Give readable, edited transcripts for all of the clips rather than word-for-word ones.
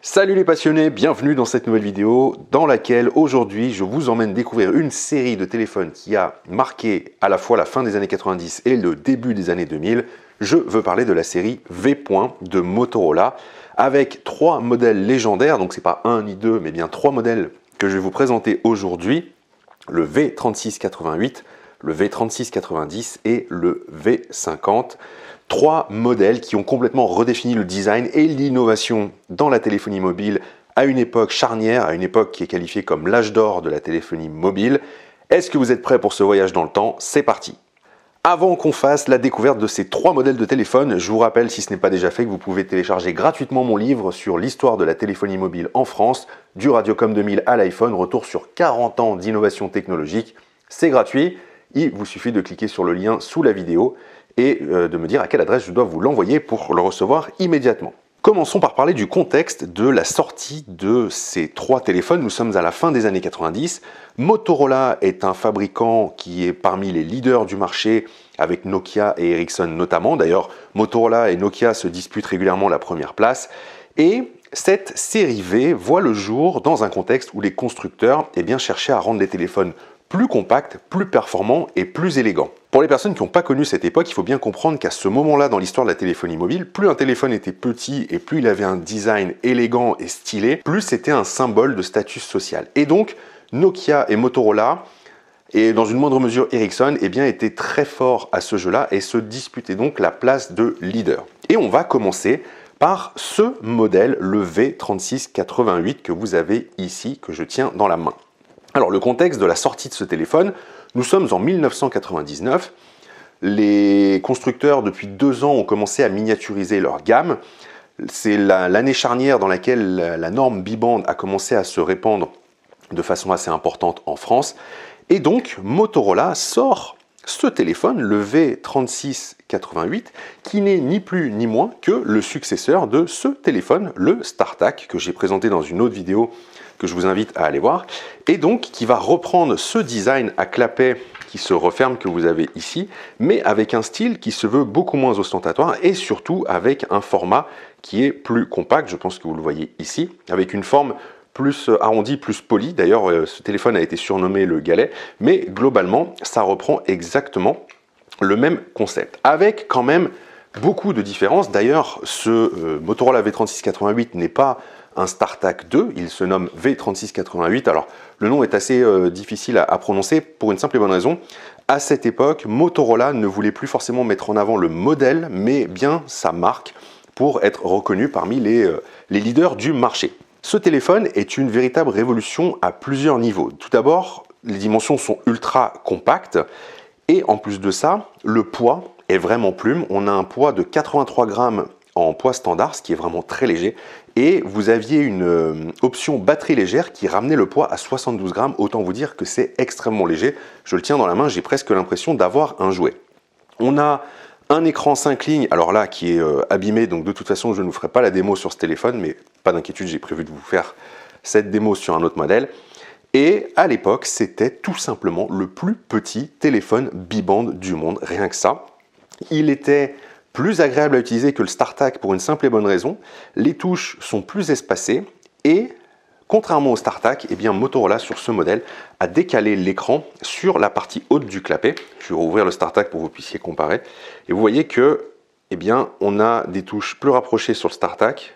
Salut les passionnés, bienvenue dans cette nouvelle vidéo dans laquelle aujourd'hui je vous emmène découvrir une série de téléphones qui a marqué à la fois la fin des années 90 et le début des années 2000. Je veux parler de la série V. de Motorola avec trois modèles légendaires, donc c'est pas un ni deux mais bien trois modèles que je vais vous présenter aujourd'hui. Le V3688, le V3690 et le V50. Trois modèles qui ont complètement redéfini le design et l'innovation dans la téléphonie mobile à une époque charnière, à une époque qui est qualifiée comme l'âge d'or de la téléphonie mobile. Est-ce que vous êtes prêts pour ce voyage dans le temps? C'est parti! Avant qu'on fasse la découverte de ces trois modèles de téléphone, je vous rappelle, si ce n'est pas déjà fait, que vous pouvez télécharger gratuitement mon livre sur l'histoire de la téléphonie mobile en France, du Radiocom 2000 à l'iPhone, retour sur 40 ans d'innovation technologique. C'est gratuit, il vous suffit de cliquer sur le lien sous la vidéo et de me dire à quelle adresse je dois vous l'envoyer pour le recevoir immédiatement. Commençons par parler du contexte de la sortie de ces trois téléphones. Nous sommes à la fin des années 90. Motorola est un fabricant qui est parmi les leaders du marché avec Nokia et Ericsson notamment. D'ailleurs, Motorola et Nokia se disputent régulièrement la première place. Et cette série V voit le jour dans un contexte où les constructeurs cherchaient à rendre les téléphones plus compacts, plus performants et plus élégants. Pour les personnes qui n'ont pas connu cette époque, il faut bien comprendre qu'à ce moment-là dans l'histoire de la téléphonie mobile, plus un téléphone était petit et plus il avait un design élégant et stylé, plus c'était un symbole de statut social. Et donc, Nokia et Motorola, et dans une moindre mesure Ericsson, étaient très forts à ce jeu-là et se disputaient donc la place de leader. Et on va commencer par ce modèle, le V3688 que vous avez ici, que je tiens dans la main. Alors le contexte de la sortie de ce téléphone, nous sommes en 1999. Les constructeurs, depuis 2 ans, ont commencé à miniaturiser leur gamme. C'est l'année charnière dans laquelle la norme bi-band a commencé à se répandre de façon assez importante en France. Et donc, Motorola sort ce téléphone, le V3688, qui n'est ni plus ni moins que le successeur de ce téléphone, le StarTAC, que j'ai présenté dans une autre vidéo que je vous invite à aller voir, et donc qui va reprendre ce design à clapet qui se referme que vous avez ici, mais avec un style qui se veut beaucoup moins ostentatoire et surtout avec un format qui est plus compact, je pense que vous le voyez ici, avec une forme plus arrondie, plus polie. D'ailleurs, ce téléphone a été surnommé le galet, mais globalement, ça reprend exactement le même concept, avec quand même beaucoup de différences. D'ailleurs, ce Motorola V3688 n'est pas un StarTAC 2, il se nomme V3688. Alors, le nom est assez difficile à prononcer pour une simple et bonne raison. À cette époque, Motorola ne voulait plus forcément mettre en avant le modèle, mais bien sa marque pour être reconnu parmi les leaders du marché. Ce téléphone est une véritable révolution à plusieurs niveaux. Tout d'abord, les dimensions sont ultra compactes et en plus de ça, le poids est vraiment plume. On a un poids de 83 grammes en poids standard, ce qui est vraiment très léger. Et vous aviez une option batterie légère qui ramenait le poids à 72 grammes. Autant vous dire que c'est extrêmement léger. Je le tiens dans la main, j'ai presque l'impression d'avoir un jouet. On a un écran 5 lignes, alors là, qui est abîmé. Donc de toute façon, je ne vous ferai pas la démo sur ce téléphone. Mais pas d'inquiétude, j'ai prévu de vous faire cette démo sur un autre modèle. Et à l'époque, c'était tout simplement le plus petit téléphone bi-band du monde. Rien que ça. Il était plus agréable à utiliser que le StarTAC pour une simple et bonne raison. Les touches sont plus espacées et contrairement au StarTAC, Motorola sur ce modèle a décalé l'écran sur la partie haute du clapet. Je vais rouvrir le StarTAC pour que vous puissiez comparer. Et vous voyez que on a des touches plus rapprochées sur le StarTAC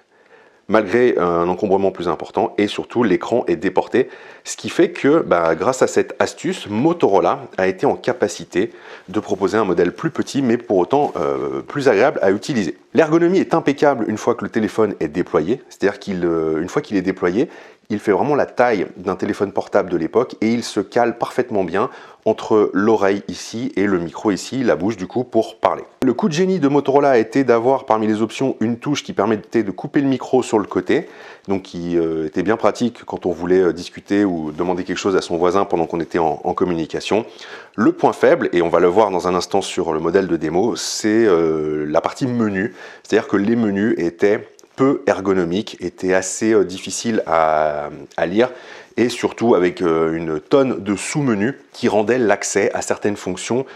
malgré un encombrement plus important et surtout l'écran est déporté. Ce qui fait que grâce à cette astuce, Motorola a été en capacité de proposer un modèle plus petit mais pour autant plus agréable à utiliser. L'ergonomie est impeccable une fois que le téléphone est déployé, c'est-à-dire qu'une fois qu'il est déployé, il fait vraiment la taille d'un téléphone portable de l'époque et il se cale parfaitement bien entre l'oreille ici et le micro ici, la bouche du coup pour parler. Le coup de génie de Motorola a été d'avoir parmi les options une touche qui permettait de couper le micro sur le côté, donc qui était bien pratique quand on voulait discuter ou demander quelque chose à son voisin pendant qu'on était en communication. Le point faible, et on va le voir dans un instant sur le modèle de démo, c'est la partie menu, c'est-à-dire que les menus étaient peu ergonomiques, étaient assez difficiles à lire et surtout avec une tonne de sous-menus qui rendaient l'accès à certaines fonctions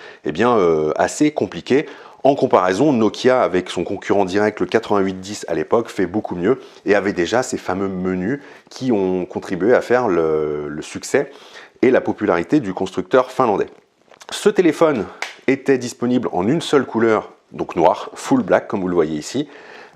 assez compliqué. En comparaison, Nokia, avec son concurrent direct, le 8810 à l'époque, fait beaucoup mieux et avait déjà ces fameux menus qui ont contribué à faire le succès et la popularité du constructeur finlandais. Ce téléphone était disponible en une seule couleur, donc noir, full black comme vous le voyez ici,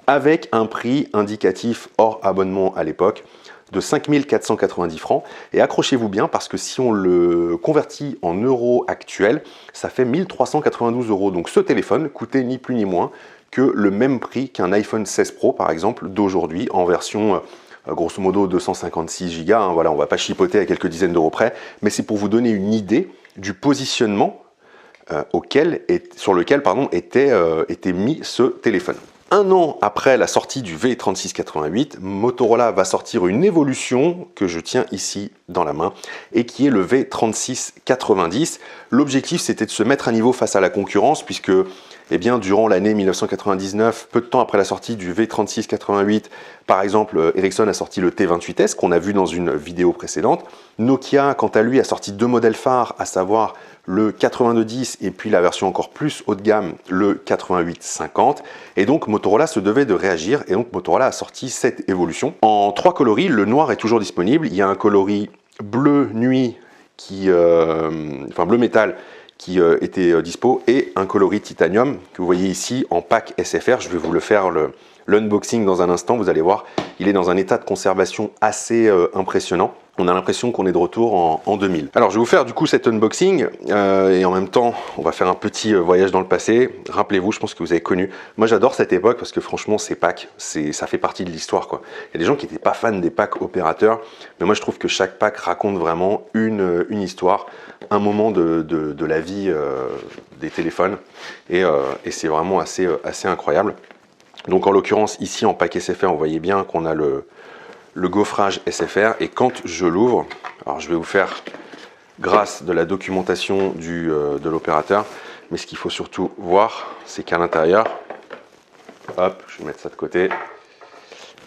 avec un prix indicatif hors abonnement à l'époque de 5 490 francs. Et accrochez-vous bien parce que si on le convertit en euros actuels, ça fait 1392 euros. Donc ce téléphone coûtait ni plus ni moins que le même prix qu'un iPhone 16 Pro par exemple d'aujourd'hui en version grosso modo 256 Go. Voilà, on ne va pas chipoter à quelques dizaines d'euros près, mais c'est pour vous donner une idée du positionnement sur lequel était mis ce téléphone. Un an après la sortie du V3688, Motorola va sortir une évolution que je tiens ici dans la main et qui est le V3690. L'objectif, c'était de se mettre à niveau face à la concurrence puisque durant l'année 1999, peu de temps après la sortie du V3688, par exemple, Ericsson a sorti le T28S qu'on a vu dans une vidéo précédente. Nokia, quant à lui, a sorti deux modèles phares, à savoir le 8210 et puis la version encore plus haut de gamme, le 8850. Et donc Motorola se devait de réagir et donc Motorola a sorti cette évolution. En trois coloris, le noir est toujours disponible. Il y a un coloris bleu nuit, bleu métal, qui était dispo, et un coloris titanium que vous voyez ici en pack SFR. Je vais vous le faire l'unboxing dans un instant, vous allez voir, il est dans un état de conservation assez impressionnant. On a l'impression qu'on est de retour en 2000. Alors je vais vous faire du coup cet unboxing et en même temps on va faire un petit voyage dans le passé. Rappelez-vous, je pense que vous avez connu. Moi j'adore cette époque parce que franchement ces packs, ça fait partie de l'histoire quoi. Il y a des gens qui n'étaient pas fans des packs opérateurs, mais moi je trouve que chaque pack raconte vraiment une histoire, un moment de la vie des téléphones et c'est vraiment assez incroyable. Donc en l'occurrence ici en pack SFR, vous voyez bien qu'on a le gaufrage SFR et quand je l'ouvre, alors je vais vous faire grâce de la documentation de l'opérateur, mais ce qu'il faut surtout voir, c'est qu'à l'intérieur, hop, je vais mettre ça de côté,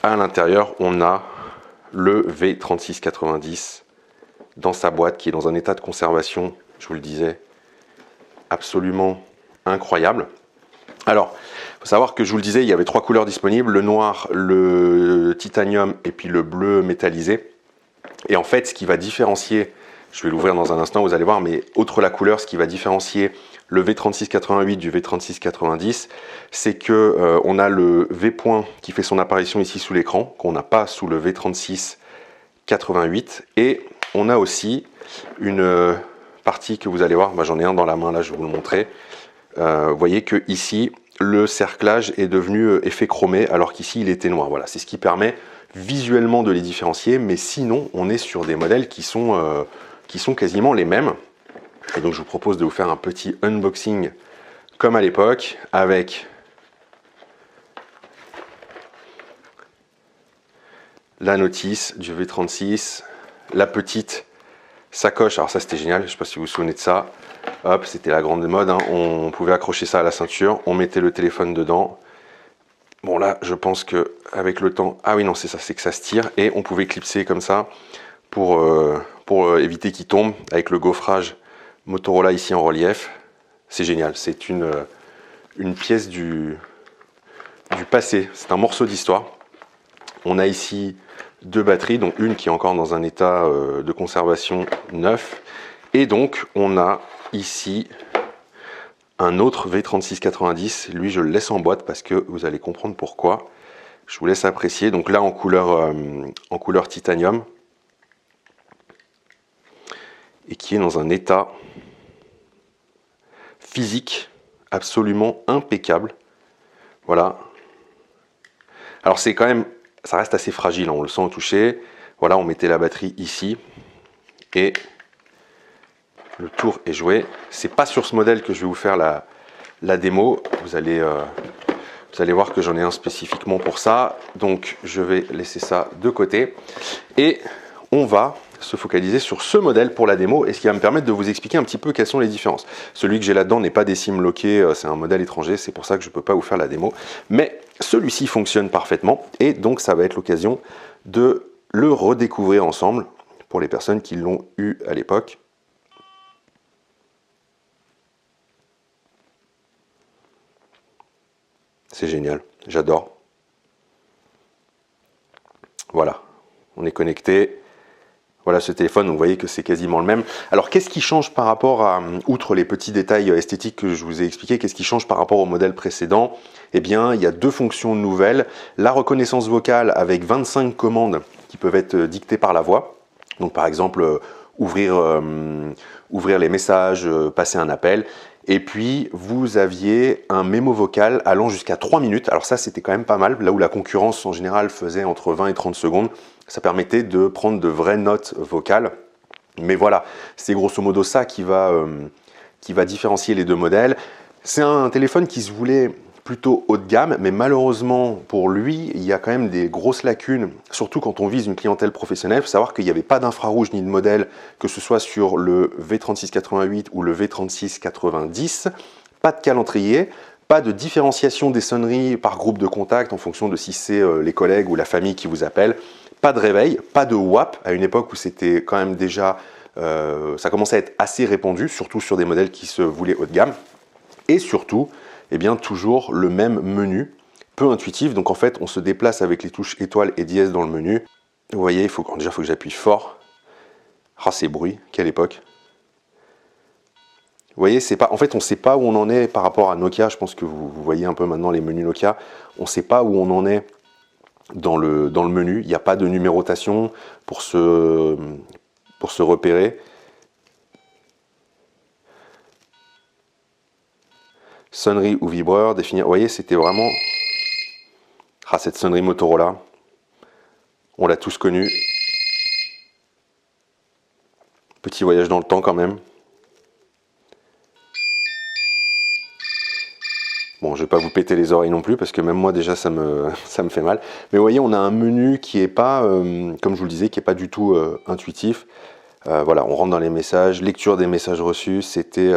à l'intérieur on a le V3690 dans sa boîte qui est dans un état de conservation, je vous le disais, absolument incroyable. Alors, il faut savoir que je vous le disais, il y avait trois couleurs disponibles, le noir, le titanium et puis le bleu métallisé. Et en fait, ce qui va différencier, je vais l'ouvrir dans un instant, vous allez voir, mais outre la couleur, ce qui va différencier le V3688 du V3690, c'est que on a le V point qui fait son apparition ici sous l'écran, qu'on n'a pas sous le V3688, et on a aussi une partie que vous allez voir, j'en ai un dans la main là, je vais vous le montrer. Vous voyez que ici le cerclage est devenu effet chromé alors qu'ici il était noir. Voilà, c'est ce qui permet visuellement de les différencier, mais sinon on est sur des modèles qui sont quasiment les mêmes. Et donc je vous propose de vous faire un petit unboxing comme à l'époque avec la notice du V36, la petite sacoche. Alors ça c'était génial, je ne sais pas si vous vous souvenez de ça. Hop, c'était la grande mode, hein. On pouvait accrocher ça à la ceinture, on mettait le téléphone dedans. Bon là, je pense que avec le temps, ah oui non c'est ça, c'est que ça se tire et on pouvait clipser comme ça pour éviter qu'il tombe avec le gaufrage Motorola ici en relief. C'est génial, c'est une pièce du passé, c'est un morceau d'histoire. On a ici deux batteries, dont une qui est encore dans un état de conservation neuf, et donc on a ici un autre V3690, lui je le laisse en boîte parce que vous allez comprendre pourquoi. Je vous laisse apprécier, donc là en couleur titanium, et qui est dans un état physique absolument impeccable. Voilà. Alors c'est quand même, ça reste assez fragile, hein, on le sent au toucher. Voilà, on mettait la batterie ici, et le tour est joué. C'est pas sur ce modèle que je vais vous faire la démo. Vous allez voir que j'en ai un spécifiquement pour ça. Donc je vais laisser ça de côté. Et on va se focaliser sur ce modèle pour la démo et ce qui va me permettre de vous expliquer un petit peu quelles sont les différences. Celui que j'ai là-dedans n'est pas des SIM lockés, c'est un modèle étranger, c'est pour ça que je ne peux pas vous faire la démo. Mais celui-ci fonctionne parfaitement et donc ça va être l'occasion de le redécouvrir ensemble pour les personnes qui l'ont eu à l'époque. C'est génial, j'adore. Voilà, on est connecté. Voilà ce téléphone, donc vous voyez que c'est quasiment le même. Alors qu'est-ce qui change par rapport à, outre les petits détails esthétiques que je vous ai expliqués, qu'est-ce qui change par rapport au modèle précédent? Eh bien, il y a deux fonctions nouvelles. La reconnaissance vocale avec 25 commandes qui peuvent être dictées par la voix. Donc par exemple, ouvrir les messages, passer un appel. Et puis, vous aviez un mémo vocal allant jusqu'à 3 minutes. Alors ça, c'était quand même pas mal. Là où la concurrence, en général, faisait entre 20 et 30 secondes, ça permettait de prendre de vraies notes vocales. Mais voilà, c'est grosso modo ça qui va différencier les deux modèles. C'est un téléphone qui se voulait plutôt haut de gamme, mais malheureusement pour lui, il y a quand même des grosses lacunes, surtout quand on vise une clientèle professionnelle. Il faut savoir qu'il n'y avait pas d'infrarouge ni de modèle, que ce soit sur le V3688 ou le V3690, pas de calendrier, pas de différenciation des sonneries par groupe de contact en fonction de si c'est les collègues ou la famille qui vous appellent, pas de réveil, pas de WAP, à une époque où c'était quand même déjà, ça commençait à être assez répandu, surtout sur des modèles qui se voulaient haut de gamme, et surtout, eh bien, toujours le même menu, peu intuitif. Donc en fait, on se déplace avec les touches étoile et dièse dans le menu. Vous voyez, déjà, il faut que j'appuie fort. Ah, ces bruits, quelle époque. Vous voyez, en fait, on ne sait pas où on en est par rapport à Nokia. Je pense que vous voyez un peu maintenant les menus Nokia. On ne sait pas où on en est dans le menu. Il n'y a pas de numérotation pour se repérer. Sonnerie ou vibreur, définir. Vous voyez, c'était vraiment... Ah, cette sonnerie Motorola, on l'a tous connue. Petit voyage dans le temps quand même. Bon, je ne vais pas vous péter les oreilles non plus, parce que même moi déjà ça me fait mal. Mais vous voyez, on a un menu qui n'est pas, comme je vous le disais, qui n'est pas du tout intuitif. Voilà, on rentre dans les messages, lecture des messages reçus, c'était...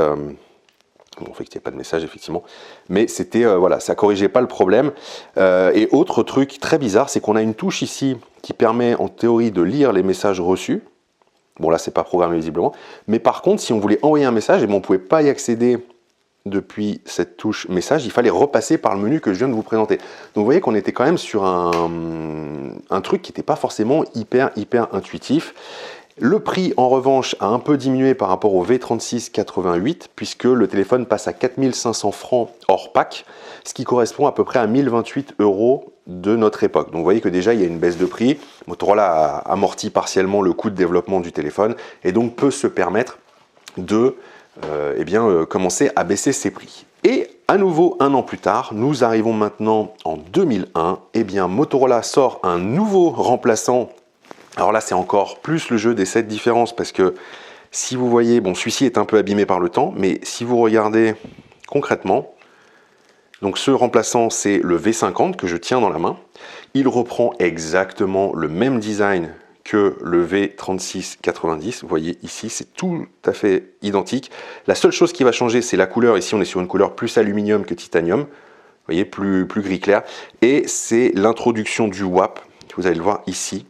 Bon, en fait, il n'y a pas de message, effectivement. Mais c'était, voilà, ça corrigeait pas le problème. Et autre truc très bizarre, c'est qu'on a une touche ici qui permet, en théorie, de lire les messages reçus. Bon, là, c'est pas programmé visiblement. Mais par contre, si on voulait envoyer un message, et on ne pouvait pas y accéder depuis cette touche message, il fallait repasser par le menu que je viens de vous présenter. Donc, vous voyez qu'on était quand même sur un truc qui n'était pas forcément hyper intuitif. Le prix, en revanche, a un peu diminué par rapport au V3688, puisque le téléphone passe à 4 500 francs hors pack, ce qui correspond à peu près à 1028 € de notre époque. Donc vous voyez que déjà, il y a une baisse de prix. Motorola a amorti partiellement le coût de développement du téléphone, et donc peut se permettre de commencer à baisser ses prix. Et à nouveau, un an plus tard, nous arrivons maintenant en 2001, et bien Motorola sort un nouveau remplaçant. Alors là, c'est encore plus le jeu des 7 différences, parce que si vous voyez, bon, celui-ci est un peu abîmé par le temps, mais si vous regardez concrètement, donc ce remplaçant, c'est le V50 que je tiens dans la main. Il reprend exactement le même design que le V3690. Vous voyez ici, c'est tout à fait identique. La seule chose qui va changer, c'est la couleur. Ici, on est sur une couleur plus aluminium que titanium. Vous voyez, plus gris clair. Et c'est l'introduction du WAP. Vous allez le voir ici.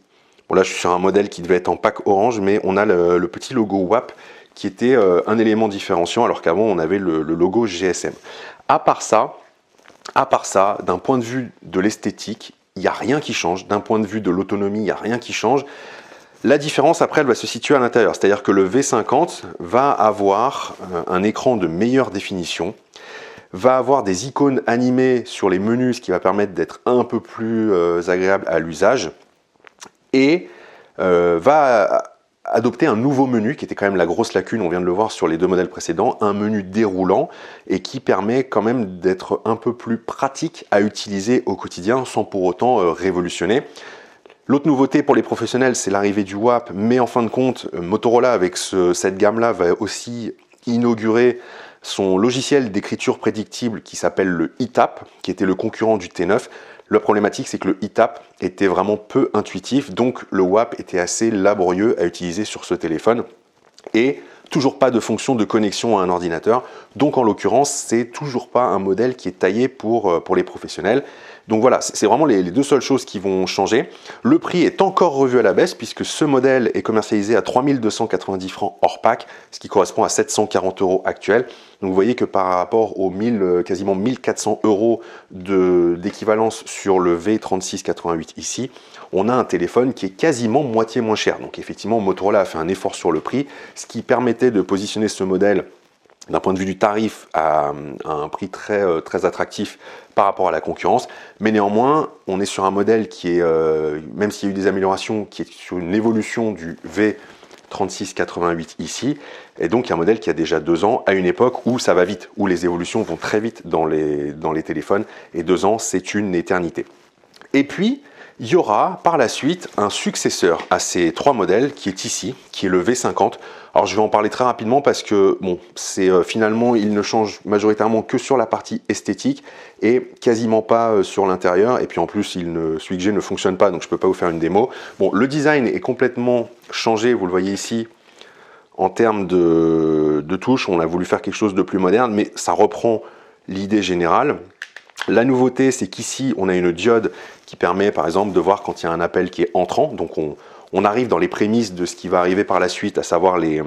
Bon, là, je suis sur un modèle qui devait être en pack orange, mais on a le petit logo WAP qui était un élément différenciant, alors qu'avant, on avait le logo GSM. À part ça, d'un point de vue de l'esthétique, il n'y a rien qui change. D'un point de vue de l'autonomie, il n'y a rien qui change. La différence, après, elle va se situer à l'intérieur. C'est-à-dire que le V50 va avoir un écran de meilleure définition, va avoir des icônes animées sur les menus, ce qui va permettre d'être un peu plus agréable à l'usage, et va adopter un nouveau menu qui était quand même la grosse lacune, on vient de le voir sur les deux modèles précédents, un menu déroulant et qui permet quand même d'être un peu plus pratique à utiliser au quotidien sans pour autant révolutionner. L'autre nouveauté pour les professionnels, c'est l'arrivée du WAP, mais en fin de compte, Motorola avec cette gamme-là va aussi inaugurer son logiciel d'écriture prédictible qui s'appelle le eTap, qui était le concurrent du T9. La problématique, c'est que le eTap était vraiment peu intuitif, donc le WAP était assez laborieux à utiliser sur ce téléphone. Et toujours pas de fonction de connexion à un ordinateur, donc en l'occurrence, c'est toujours pas un modèle qui est taillé pour les professionnels. Donc voilà, c'est vraiment les deux seules choses qui vont changer. Le prix est encore revu à la baisse puisque ce modèle est commercialisé à 3290 francs hors pack, ce qui correspond à 740 € actuels. Donc vous voyez que par rapport aux quasiment 1400 € d'équivalence sur le V3688 ici, on a un téléphone qui est quasiment moitié moins cher. Donc effectivement, Motorola a fait un effort sur le prix, ce qui permettait de positionner ce modèle d'un point de vue du tarif à un prix très attractif par rapport à la concurrence. Mais néanmoins, on est sur un modèle qui est, même s'il y a eu des améliorations, qui est sur une évolution du V3688 ici, et donc un modèle qui a déjà 2 ans, à une époque où ça va vite, où les évolutions vont très vite dans les téléphones, et 2 ans, c'est une éternité. Et puis, il y aura par la suite un successeur à ces 3 modèles qui est ici, qui est le V50. Alors je vais en parler très rapidement parce que bon, finalement il ne change majoritairement que sur la partie esthétique et quasiment pas sur l'intérieur. Et puis en plus, celui que j'ai ne fonctionne pas, donc je ne peux pas vous faire une démo. Bon, le design est complètement changé, vous le voyez ici. En termes de touches, on a voulu faire quelque chose de plus moderne, mais ça reprend l'idée générale. La nouveauté, c'est qu'ici, on a une diode qui permet, par exemple, de voir quand il y a un appel qui est entrant. Donc, on arrive dans les prémices de ce qui va arriver par la suite, à savoir les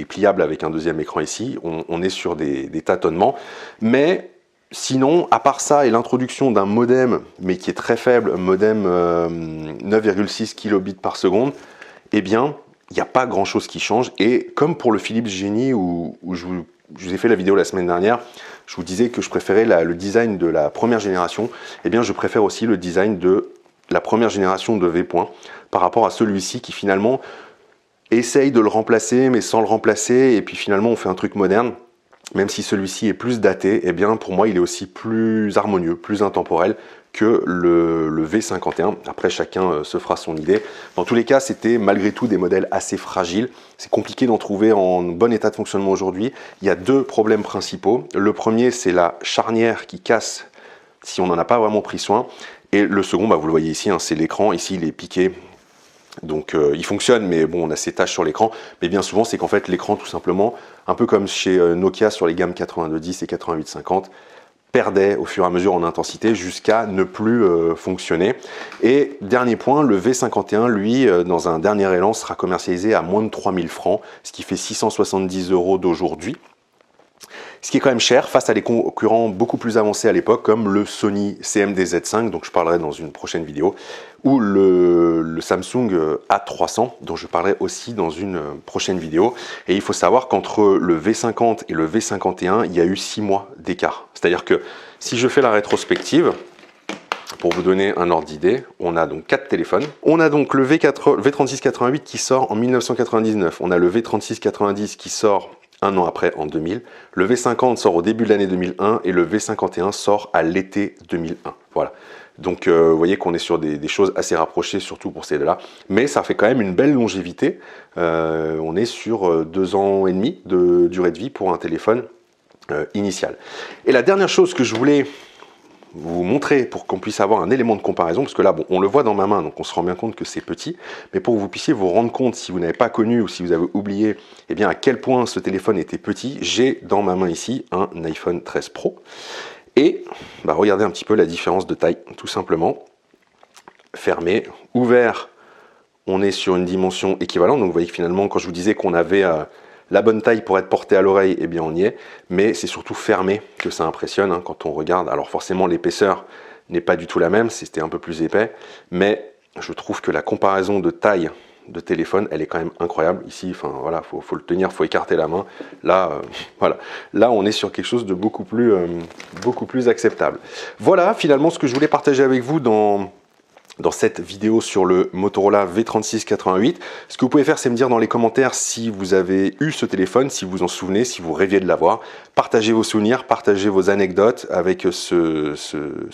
pliables avec un deuxième écran ici. On est sur des tâtonnements. Mais sinon, à part ça et l'introduction d'un modem, mais qui est très faible, modem 9,6 kilobits par seconde, eh bien, il n'y a pas grand-chose qui change. Et comme pour le Philips Genie, où je vous ai fait la vidéo la semaine dernière, je vous disais que je préférais le design de la première génération, eh bien je préfère aussi le design de la première génération de V Point par rapport à celui-ci qui finalement essaye de le remplacer mais sans le remplacer, et puis finalement on fait un truc moderne. Même si celui-ci est plus daté, eh bien pour moi il est aussi plus harmonieux, plus intemporel que le V51. Après, chacun se fera son idée. Dans tous les cas, c'était malgré tout des modèles assez fragiles. C'est compliqué d'en trouver en bon état de fonctionnement aujourd'hui. Il y a 2 problèmes principaux. Le premier, c'est la charnière qui casse si on n'en a pas vraiment pris soin. Et le second, vous le voyez ici, c'est l'écran. Ici, il est piqué. Donc il fonctionne, mais bon, on a ces taches sur l'écran. Mais bien souvent, c'est qu'en fait, l'écran, tout simplement, un peu comme chez Nokia sur les gammes 8210 et 8850, perdait au fur et à mesure en intensité jusqu'à ne plus fonctionner. Et dernier point, le V51, lui, dans un dernier élan, sera commercialisé à moins de 3000 francs, ce qui fait 670 € d'aujourd'hui. Ce qui est quand même cher face à des concurrents beaucoup plus avancés à l'époque, comme le Sony CMD-Z5, dont je parlerai dans une prochaine vidéo, ou le Samsung A300, dont je parlerai aussi dans une prochaine vidéo. Et il faut savoir qu'entre le V50 et le V51, il y a eu 6 mois d'écart. C'est-à-dire que si je fais la rétrospective, pour vous donner un ordre d'idée, on a donc 4 téléphones. On a donc le V3688 qui sort en 1999. On a le V3690 qui sort un an après, en 2000. Le V50 sort au début de l'année 2001 et le V51 sort à l'été 2001. Voilà. Donc vous voyez qu'on est sur des choses assez rapprochées, surtout pour ces deux-là. Mais ça fait quand même une belle longévité. On est sur 2 ans et demi de durée de vie pour un téléphone initial. Et la dernière chose que je voulais vous montrer pour qu'on puisse avoir un élément de comparaison, parce que là, bon, on le voit dans ma main, donc on se rend bien compte que c'est petit, mais pour que vous puissiez vous rendre compte, si vous n'avez pas connu ou si vous avez oublié, eh bien, à quel point ce téléphone était petit, j'ai dans ma main ici un iPhone 13 Pro, et regardez un petit peu la différence de taille, tout simplement. Fermé, ouvert, on est sur une dimension équivalente, donc vous voyez que finalement, quand je vous disais qu'on avait la bonne taille pour être porté à l'oreille, eh bien on y est, mais c'est surtout fermé que ça impressionne quand on regarde. Alors forcément l'épaisseur n'est pas du tout la même, c'était un peu plus épais, mais je trouve que la comparaison de taille de téléphone, elle est quand même incroyable. Ici, enfin voilà, faut le tenir, faut écarter la main. Là, voilà, là on est sur quelque chose de beaucoup plus acceptable. Voilà finalement ce que je voulais partager avec vous dans cette vidéo sur le Motorola V3688. Ce que vous pouvez faire, c'est me dire dans les commentaires si vous avez eu ce téléphone, si vous en souvenez, si vous rêviez de l'avoir. Partagez vos souvenirs, partagez vos anecdotes avec ce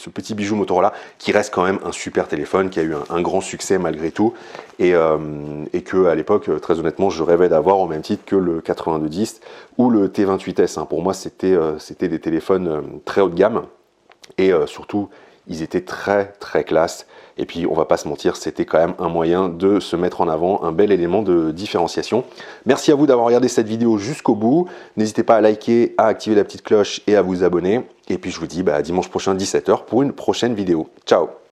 petit bijou Motorola qui reste quand même un super téléphone, qui a eu un grand succès malgré tout et que à l'époque, très honnêtement, je rêvais d'avoir au même titre que le 8210 ou le T28S. Pour moi, c'était des téléphones très haut de gamme et surtout ils étaient très très classe. Et puis on va pas se mentir, c'était quand même un moyen de se mettre en avant, un bel élément de différenciation. Merci à vous d'avoir regardé cette vidéo jusqu'au bout. N'hésitez pas à liker, à activer la petite cloche et à vous abonner. Et puis je vous dis à dimanche prochain 17 h pour une prochaine vidéo. Ciao!